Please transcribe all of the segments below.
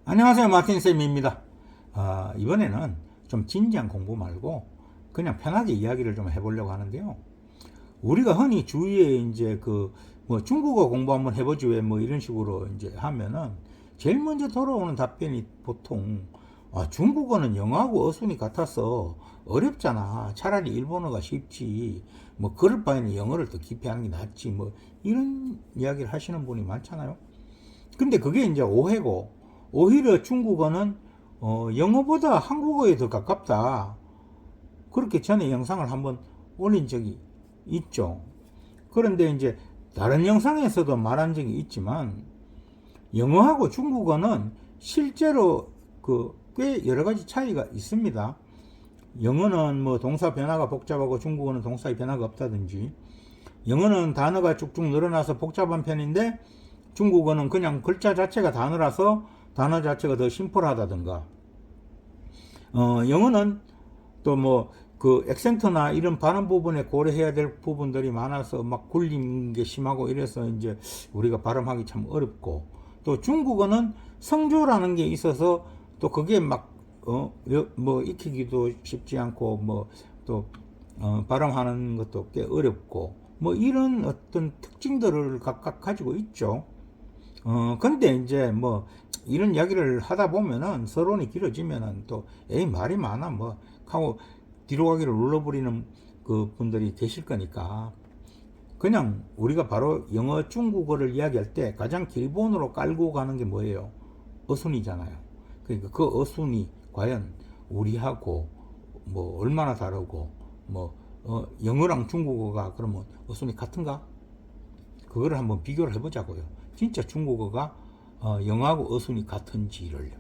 안녕하세요, 마틴쌤입니다. 이번에는 좀 진지한 공부 말고 그냥 편하게 이야기를 좀 해보려고 하는데요. 우리가 흔히 주위에 이제 뭐 중국어 공부 한번 해보지 왜 뭐 이런 식으로 이제 하면은 제일 먼저 돌아오는 답변이 보통 중국어는 영어하고 어순이 같아서 어렵잖아. 차라리 일본어가 쉽지. 뭐 그럴 바에는 영어를 더 깊이 하는 게 낫지. 뭐 이런 이야기를 하시는 분이 많잖아요. 근데 그게 이제 오해고, 오히려 중국어는 영어보다 한국어에 더 가깝다. 그렇게 전에 영상을 한번 올린 적이 있죠. 그런데 이제 다른 영상에서도 말한 적이 있지만 영어하고 중국어는 실제로 꽤 여러 가지 차이가 있습니다. 영어는 뭐 동사 변화가 복잡하고 중국어는 동사의 변화가 없다든지, 영어는 단어가 쭉쭉 늘어나서 복잡한 편인데 중국어는 그냥 글자 자체가 단어라서 단어 자체가 더 심플하다든가, 영어는 또 뭐 액센트나 이런 발음 부분에 고려해야 될 부분들이 많아서 막 굴린 게 심하고 이래서 이제 우리가 발음하기 참 어렵고, 또 중국어는 성조라는 게 있어서 또 그게 뭐 익히기도 쉽지 않고 또 발음하는 것도 꽤 어렵고 뭐 이런 어떤 특징들을 각각 가지고 있죠. 근데 이제 뭐 이런 이야기를 하다 보면은 서론이 길어지면은 또 에이 말이 많아 뭐 하고 뒤로 가기를 눌러버리는 그 분들이 계실 거니까, 그냥 우리가 바로 영어 중국어를 이야기할 때 가장 기본으로 깔고 가는 게 뭐예요? 어순이잖아요. 그러니까 그 어순이 과연 우리하고 뭐 얼마나 다르고 뭐 영어랑 중국어가 그러면 어순이 같은가? 그거를 한번 비교를 해보자고요. 진짜 중국어가 영어하고 어순이 같은지를.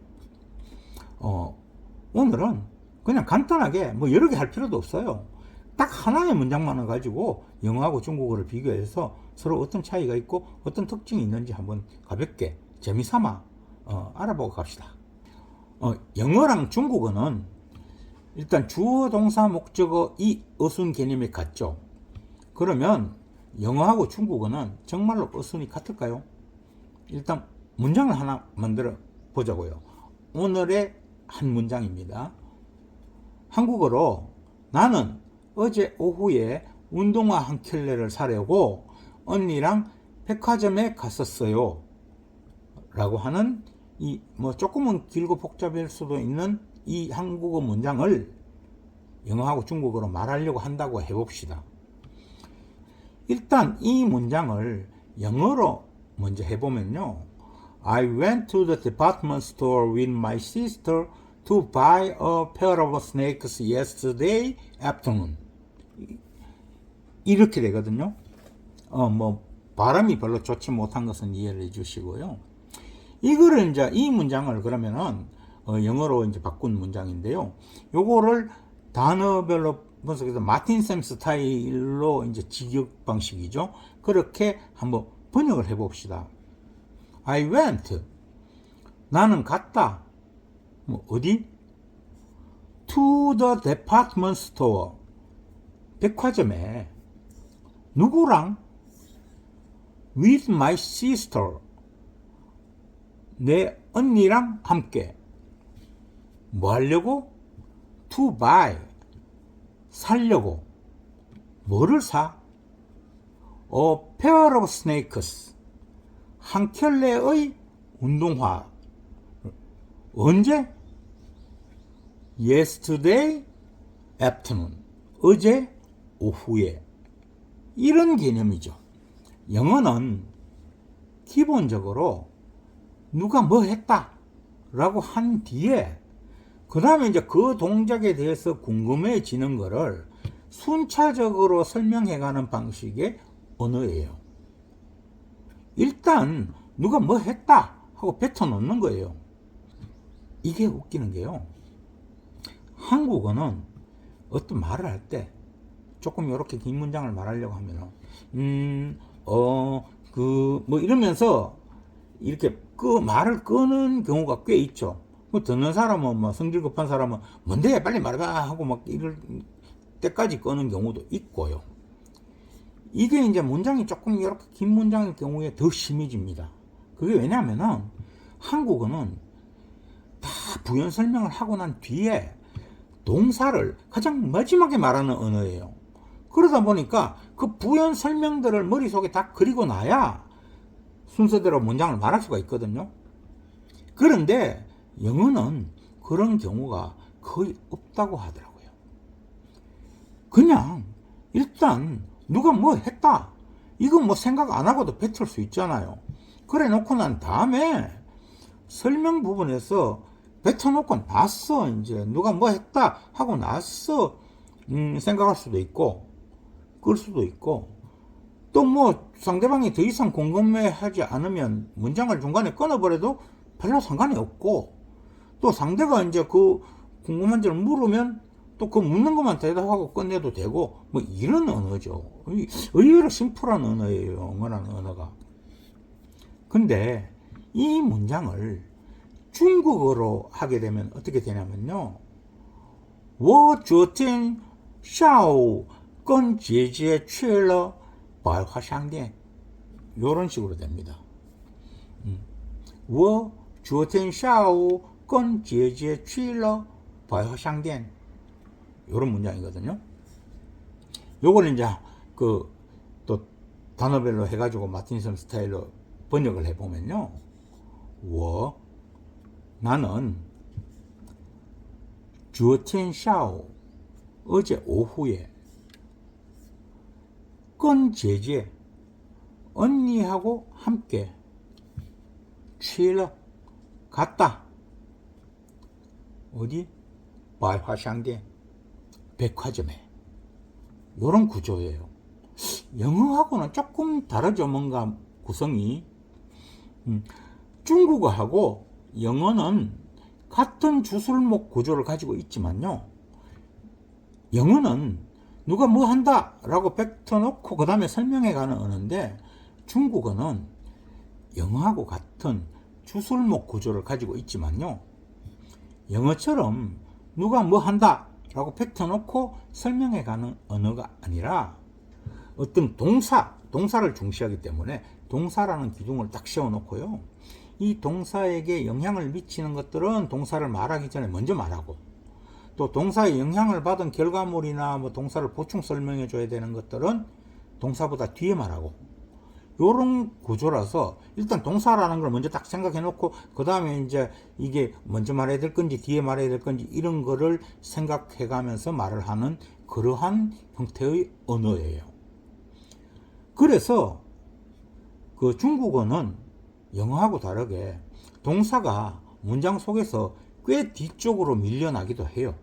오늘은 그냥 간단하게 뭐 여러 개 할 필요도 없어요. 딱 하나의 문장만을 가지고 영어하고 중국어를 비교해서 서로 어떤 차이가 있고 어떤 특징이 있는지 한번 가볍게 재미삼아 알아보고 갑시다. 영어랑 중국어는 일단 주어, 동사, 목적어 이 어순 개념이 같죠. 그러면 영어하고 중국어는 정말로 어순이 같을까요? 일단 문장을 하나 만들어 보자고요. 오늘의 한 문장입니다. 한국어로 나는 어제 오후에 운동화 한 켤레를 사려고 언니랑 백화점에 갔었어요. 라고 하는 이 뭐 조금은 길고 복잡할 수도 있는 이 한국어 문장을 영어하고 중국어로 말하려고 한다고 해봅시다. 일단 이 문장을 영어로 먼저 해보면요. I went to the department store with my sister to buy a pair of snakes yesterday afternoon. 이렇게 되거든요. 뭐 발음이 별로 좋지 못한 것은 이해를 해주시고요. 이거를 이제 이 문장을 그러면은 영어로 이제 바꾼 문장인데요. 요거를 단어별로 분석해서 마틴 쌤 스타일로 이제 직역 방식이죠. 그렇게 한번 번역을 해봅시다. I went. 나는 갔다. 뭐 어디? To the department store. 백화점에. 누구랑? With my sister. 내 언니랑 함께. 뭐 하려고? To buy. 살려고. 뭐를 사? A pair of snakes. 한 켤레의 운동화. 언제? Yesterday afternoon. 어제 오후에. 이런 개념이죠. 영어는 기본적으로 누가 뭐 했다 라고 한 뒤에 그 다음에 이제 그 동작에 대해서 궁금해지는 거를 순차적으로 설명해가는 방식의 언어예요. 일단 누가 뭐 했다 하고 뱉어놓는 거예요. 이게 웃기는 게요. 한국어는 어떤 말을 할 때 조금 이렇게 긴 문장을 말하려고 하면은 뭐 이러면서 이렇게 말을 끄는 경우가 꽤 있죠. 듣는 사람은 뭐 성질 급한 사람은 뭔데 빨리 말해봐 하고 막 이럴 때까지 끄는 경우도 있고요. 이게 이제 문장이 조금 이렇게 긴 문장일 경우에 더 심해집니다. 그게 왜냐하면은 한국어는 다 부연 설명을 하고 난 뒤에 동사를 가장 마지막에 말하는 언어예요. 그러다 보니까 그 부연 설명들을 머릿속에 다 그리고 나야 순서대로 문장을 말할 수가 있거든요. 그런데 영어는 그런 경우가 거의 없다고 하더라고요. 그냥 일단 누가 뭐 했다, 이거 뭐 생각 안 하고도 뱉을 수 있잖아요. 그래 놓고 난 다음에 설명 부분에서 뱉어놓고 나서 이제 누가 뭐 했다 하고 나서 생각할 수도 있고 그럴 수도 있고, 또 뭐 상대방이 더 이상 궁금해하지 않으면 문장을 중간에 끊어버려도 별로 상관이 없고, 또 상대가 이제 그 궁금한 점을 물으면 또 그 묻는 것만 대답하고 끝내도 되고, 뭐 이런 언어죠. 의외로 심플한 언어예요, 영어라는 언어가. 근데 이 문장을 중국어로 하게 되면 어떻게 되냐면요, 我昨天下午跟姐姐去了百货商店, 요런 식으로 됩니다. 我昨天下午跟姐姐去了百货商店, 요런 문장이거든요. 요걸 이제 그 또 단어별로 해가지고 마틴슨 스타일로 번역을 해보면요, 我 나는 昨天下午 어제 오후에 跟姐姐 언니하고 함께 去了 갔다. 어디? 百货商店 백화점에. 요런 구조예요. 영어하고는 조금 다르죠, 뭔가 구성이. 중국어하고 영어는 같은 주술목 구조를 가지고 있지만요, 영어는 누가 뭐 한다 라고 뱉어놓고 그 다음에 설명해가는 언어인데, 중국어는 영어하고 같은 주술목 구조를 가지고 있지만요, 영어처럼 누가 뭐 한다 라고 뱉어놓고 설명해가는 언어가 아니라 어떤 동사를 중시하기 때문에 동사라는 기둥을 딱 세워놓고요, 이 동사에게 영향을 미치는 것들은 동사를 말하기 전에 먼저 말하고, 또 동사의 영향을 받은 결과물이나 뭐 동사를 보충 설명해 줘야 되는 것들은 동사보다 뒤에 말하고, 요런 구조라서 일단 동사라는 걸 먼저 딱 생각해 놓고 그 다음에 이제 이게 먼저 말해야 될 건지 뒤에 말해야 될 건지 이런 거를 생각해 가면서 말을 하는 그러한 형태의 언어예요. 그래서 그 중국어는 영어하고 다르게 동사가 문장 속에서 꽤 뒤쪽으로 밀려나기도 해요.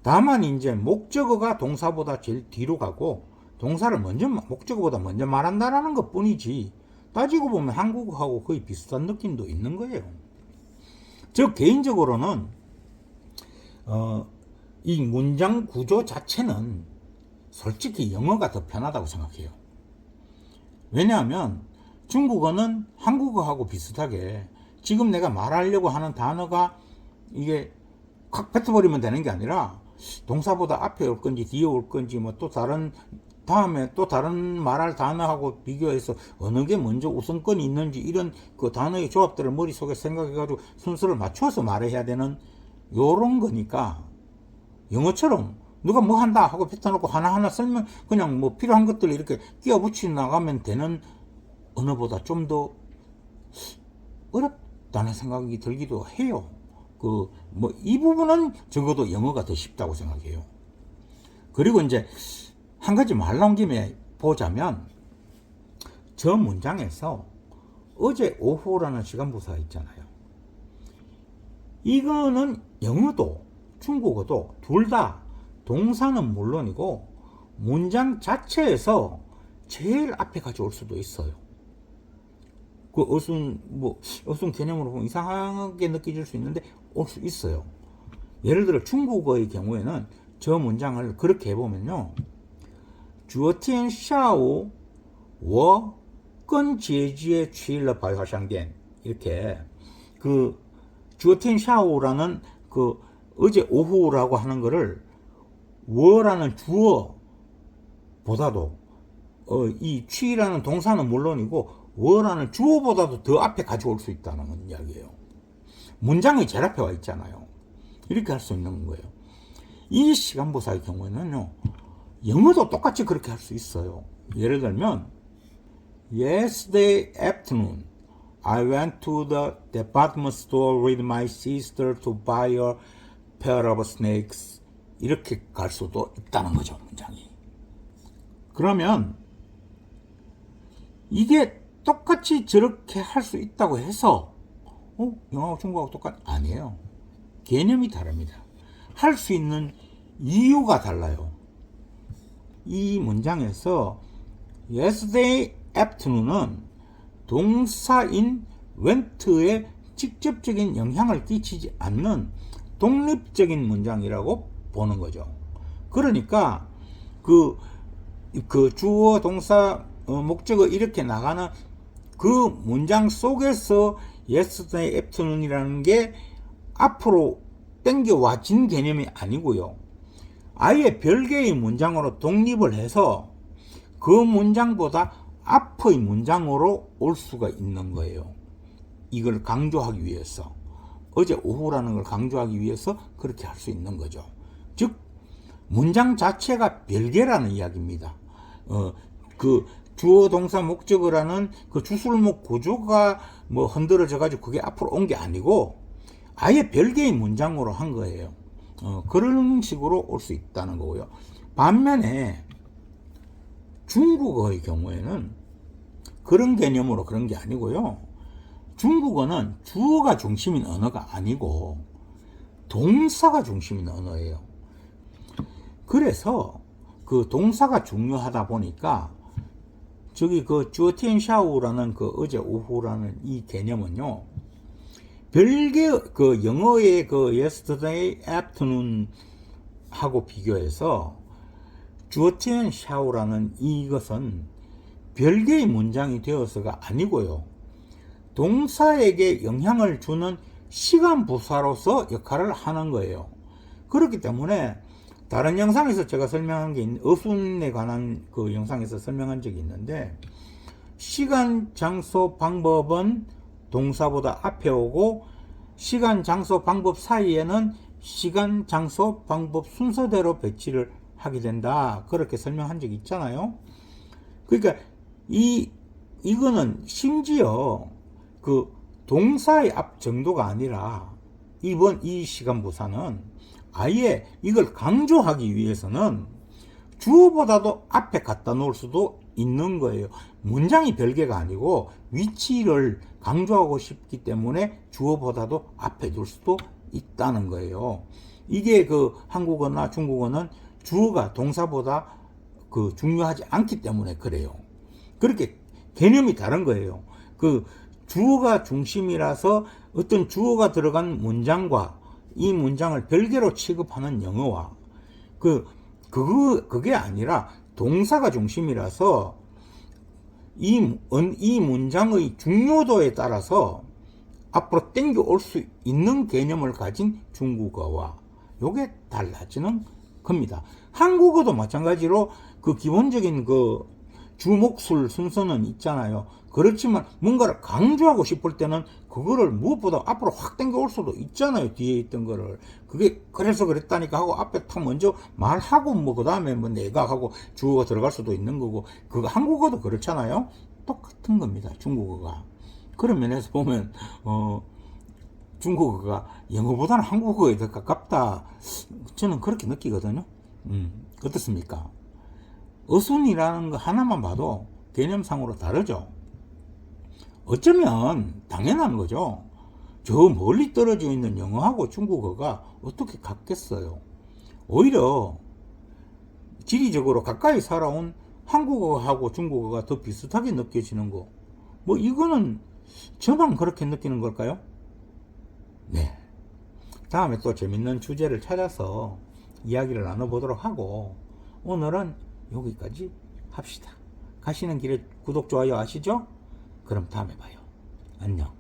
다만 이제 목적어가 동사보다 제일 뒤로 가고 동사를 목적어보다 먼저 말한다라는 것 뿐이지, 따지고 보면 한국어하고 거의 비슷한 느낌도 있는 거예요. 저 개인적으로는 이 문장 구조 자체는 솔직히 영어가 더 편하다고 생각해요. 왜냐하면 중국어는 한국어하고 비슷하게 지금 내가 말하려고 하는 단어가 이게 확 뱉어버리면 되는 게 아니라 동사보다 앞에 올 건지 뒤에 올 건지 뭐 또 다음에 또 다른 말할 단어하고 비교해서 어느 게 먼저 우선권이 있는지 이런 그 단어의 조합들을 머릿속에 생각해가지고 순서를 맞춰서 말해야 되는 요런 거니까, 영어처럼 누가 뭐 한다 하고 뱉어놓고 하나하나 설명 그냥 뭐 필요한 것들 이렇게 끼워 붙여 나가면 되는 언어보다 좀 더 어렵다는 생각이 들기도 해요. 뭐 이 부분은 적어도 영어가 더 쉽다고 생각해요. 그리고 이제 한 가지 말 나온 김에 보자면, 저 문장에서 어제 오후라는 시간부사가 있잖아요. 이거는 영어도 중국어도 둘 다 동사는 물론이고 문장 자체에서 제일 앞에 가져올 수도 있어요. 그 어순 개념으로 보면 이상하게 느껴질 수 있는데 올 수 있어요. 예를 들어 중국어의 경우에는 저 문장을 그렇게 해보면요, 昨天下午我跟姐姐去了百货商店, 이렇게 그 昨天下午라는 그 어제 오후라고 하는 거를 我라는 주어보다도 이 취라는 동사는 물론이고 我라는 주어보다도 더 앞에 가져올 수 있다는 이야기예요. 문장이 제일 앞에 와 있잖아요. 이렇게 할 수 있는 거예요. 이 시간부사의 경우에는요, 영어도 똑같이 그렇게 할 수 있어요. 예를 들면 Yesterday afternoon I went to the department store with my sister to buy a pair of snakes. 이렇게 갈 수도 있다는 거죠, 문장이. 그러면 이게 똑같이 저렇게 할 수 있다고 해서 영어하고 중국하고 똑같? 아니에요. 개념이 다릅니다. 할 수 있는 이유가 달라요. 이 문장에서 yesterday afternoon은 동사인 went에 직접적인 영향을 끼치지 않는 독립적인 문장이라고 보는 거죠. 그러니까 그 주어, 동사, 목적어 이렇게 나가는 그 문장 속에서 yesterday afternoon이라는 게 앞으로 땡겨와진 개념이 아니고요. 아예 별개의 문장으로 독립을 해서 그 문장보다 앞의 문장으로 올 수가 있는 거예요. 이걸 강조하기 위해서, 어제 오후라는 걸 강조하기 위해서 그렇게 할 수 있는 거죠. 즉 문장 자체가 별개라는 이야기입니다. 그 주어 동사 목적어라는 그 주술목 구조가 뭐 흔들어져 가지고 그게 앞으로 온 게 아니고 아예 별개의 문장으로 한 거예요. 그런 식으로 올 수 있다는 거고요. 반면에 중국어의 경우에는 그런 개념으로 그런 게 아니고요. 중국어는 주어가 중심인 언어가 아니고 동사가 중심인 언어예요. 그래서 그 동사가 중요하다 보니까 저기 그 주어티엔샤오라는 그 어제 오후라는 이 개념은요, 별개 그 영어의 그 yesterday afternoon 하고 비교해서 주어티엔샤오라는 이것은 별개의 문장이 되어서가 아니고요, 동사에게 영향을 주는 시간 부사로서 역할을 하는 거예요. 그렇기 때문에 다른 영상에서 제가 설명한 게 어순에 관한 그 영상에서 설명한 적이 있는데, 시간, 장소, 방법은 동사보다 앞에 오고 시간, 장소, 방법 사이에는 시간, 장소, 방법 순서대로 배치를 하게 된다. 그렇게 설명한 적이 있잖아요. 그러니까 이거는 심지어 그 동사의 앞 정도가 아니라 이번 이 시간 부사는 아예 이걸 강조하기 위해서는 주어보다도 앞에 갖다 놓을 수도 있는 거예요. 문장이 별개가 아니고 위치를 강조하고 싶기 때문에 주어보다도 앞에 둘 수도 있다는 거예요. 이게 그 한국어나 중국어는 주어가 동사보다 그 중요하지 않기 때문에 그래요. 그렇게 개념이 다른 거예요. 그 주어가 중심이라서 어떤 주어가 들어간 문장과 이 문장을 별개로 취급하는 영어와 그게 아니라 동사가 중심이라서 이 문장의 중요도에 따라서 앞으로 땡겨 올 수 있는 개념을 가진 중국어와 요게 달라지는 겁니다. 한국어도 마찬가지로 그 기본적인 그 주목술 순서는 있잖아요. 그렇지만 뭔가를 강조하고 싶을 때는 그거를 무엇보다 앞으로 확 당겨 올 수도 있잖아요. 뒤에 있던 거를. 그게 그래서 그랬다니까 하고 앞에 탁 먼저 말하고 뭐 그 다음에 뭐 내가 하고 주어가 들어갈 수도 있는 거고, 그거 한국어도 그렇잖아요. 똑같은 겁니다. 중국어가. 그런 면에서 보면 중국어가 영어보다는 한국어에 더 가깝다, 저는 그렇게 느끼거든요. 어떻습니까? 어순이라는 거 하나만 봐도 개념상으로 다르죠. 어쩌면 당연한 거죠. 저 멀리 떨어져 있는 영어하고 중국어가 어떻게 같겠어요. 오히려 지리적으로 가까이 살아온 한국어하고 중국어가 더 비슷하게 느껴지는 거, 뭐 이거는 저만 그렇게 느끼는 걸까요? 네, 다음에 또 재밌는 주제를 찾아서 이야기를 나눠보도록 하고, 오늘은 여기까지 합시다. 가시는 길에 구독, 좋아요 아시죠? 그럼 다음에 봐요. 안녕.